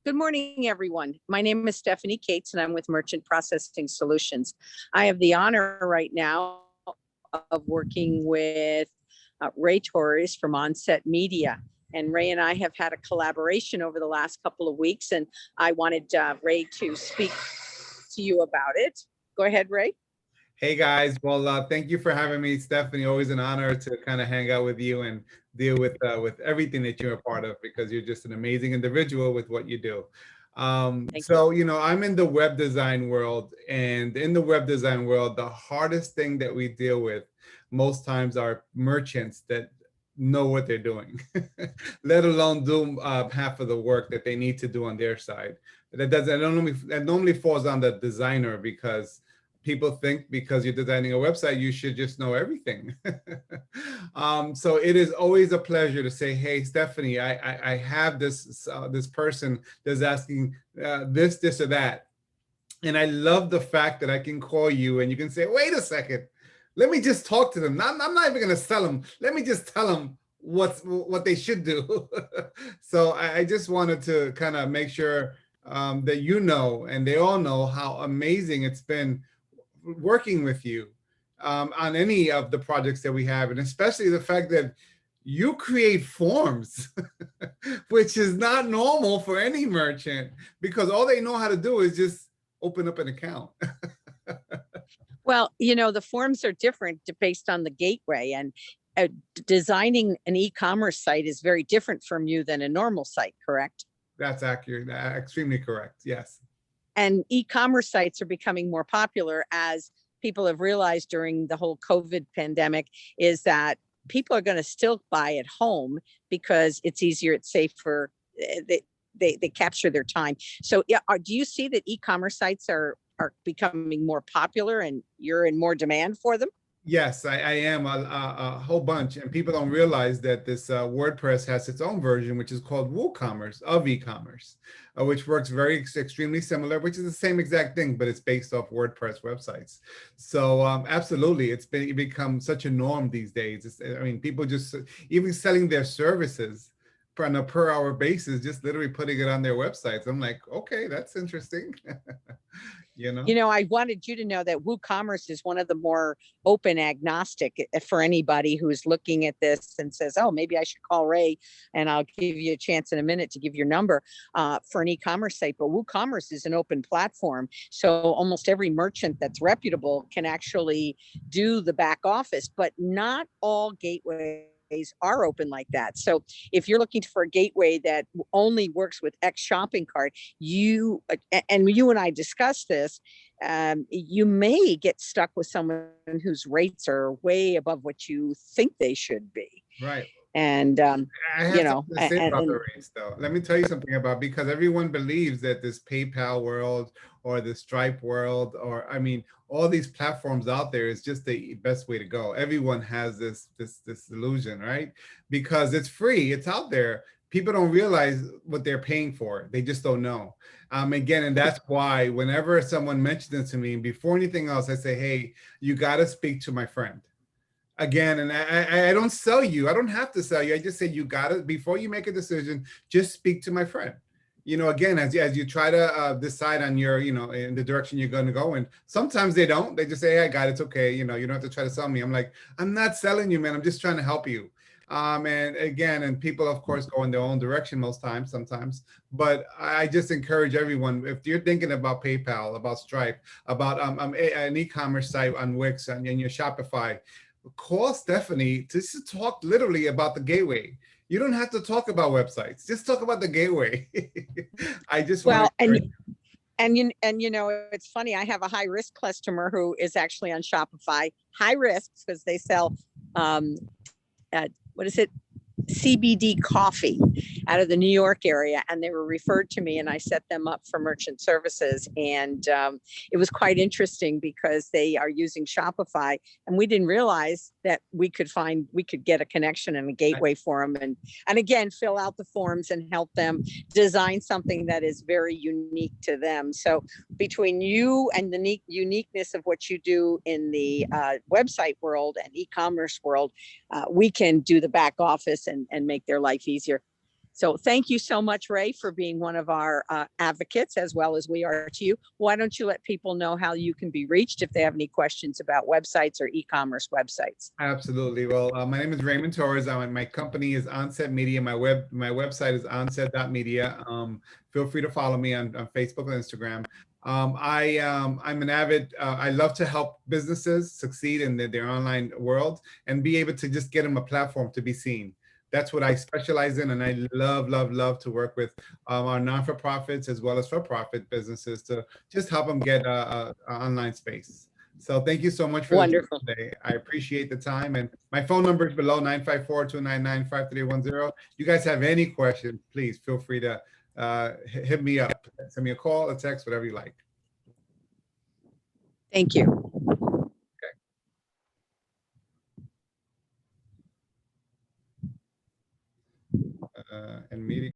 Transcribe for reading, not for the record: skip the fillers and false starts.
Good morning, everyone. My name is Stephanie Cates, and I'm with Merchant Processing Solutions. I have the honor right now of working with Ray Torres from Onset Media. And Ray and I have had a collaboration over the last couple of weeks, and I wanted Ray to speak to you about it. Go ahead, Ray. Hey guys, well, thank you for having me, Stephanie. Always an honor to kind of hang out with you and deal with everything that you're a part of, because you're just an amazing individual with what you do. I'm in the web design world, and in the web design world, the hardest thing that we deal with most times are merchants that know what they're doing, let alone do half of the work that they need to do on their side. That normally falls on the designer, because people think because you're designing a website, you should just know everything. So it is always a pleasure to say, hey, Stephanie, I have this person that's asking this or that. And I love the fact that I can call you and you can say, wait a second, let me just talk to them. I'm not even going to sell them. Let me just tell them what they should do. So I just wanted to kind of make sure that you know, and they all know how amazing it's been working with you on any of the projects that we have, and especially the fact that you create forms, which is not normal for any merchant, because all they know how to do is just open up an account. Well, the forms are different based on the gateway, and designing an e-commerce site is very different from you than a normal site, correct? That's accurate, extremely correct, yes. And e-commerce sites are becoming more popular, as people have realized during the whole COVID pandemic, is that people are going to still buy at home because it's easier, it's safer, they capture their time. So yeah, do you see that e-commerce sites are becoming more popular and you're in more demand for them? Yes, I am a whole bunch, and people don't realize that this WordPress has its own version, which is called WooCommerce of e-commerce, which works extremely similar, which is the same exact thing, but it's based off WordPress websites. So absolutely, it's become such a norm these days. People just even selling their services on a per hour basis, just literally putting it on their websites. I'm like, okay, that's interesting. I wanted you to know that WooCommerce is one of the more open agnostic for anybody who's looking at this and says, oh, maybe I should call Ray, and I'll give you a chance in a minute to give your number for an e-commerce site. But WooCommerce is an open platform. So almost every merchant that's reputable can actually do the back office, but not all gateways are open like that. So if you're looking for a gateway that only works with X shopping cart, you and I discussed this, you may get stuck with someone whose rates are way above what you think they should be. Right. And I have something to say about the rates, though. Let me tell you something about, because everyone believes that this PayPal world or the Stripe world, or all these platforms out there is just the best way to go. Everyone has this illusion, right? Because it's free, it's out there. People don't realize what they're paying for. They just don't know. And that's why whenever someone mentions it to me, before anything else, I say, hey, you got to speak to my friend. Again, and I don't sell you. I don't have to sell you. I just say you got to, before you make a decision, just speak to my friend. Again, as you try to decide on your, in the direction you're going to go in, sometimes they don't. They just say, hey, I got it. It's okay. You don't have to try to sell me. I'm like, I'm not selling you, man. I'm just trying to help you. And people, of course, go in their own direction sometimes. But I just encourage everyone, if you're thinking about PayPal, about Stripe, about an e-commerce site on Wix and your Shopify, call Stephanie to just talk literally about the gateway. You don't have to talk about websites. Just talk about the gateway. I just want to. It's funny. I have a high risk customer who is actually on Shopify. High risk because they sell, CBD coffee out of the New York area, and they were referred to me, and I set them up for merchant services. And it was quite interesting because they are using Shopify, and we didn't realize that we could get a connection and a gateway for them, and again, fill out the forms and help them design something that is very unique to them. So between you and the uniqueness of what you do in the website world and e-commerce world, we can do the back office and make their life easier. So thank you so much, Ray, for being one of our advocates, as well as we are to you. Why don't you let people know how you can be reached if they have any questions about websites or e-commerce websites? Absolutely. Well, my name is Raymond Torres. My company is Onset Media. My website is onset.media. Feel free to follow me on Facebook and Instagram. I'm an avid, I love to help businesses succeed in their online world and be able to just get them a platform to be seen. That's what I specialize in, and I love to work with our non-for-profits as well as for-profit businesses to just help them get a online space. So thank you so much for Wonderful. the today. I appreciate the time, and my phone number is below 954-299-5310. You guys have any questions, please feel free to hit me up. Send me a call, a text, whatever you like. Thank you. And meeting.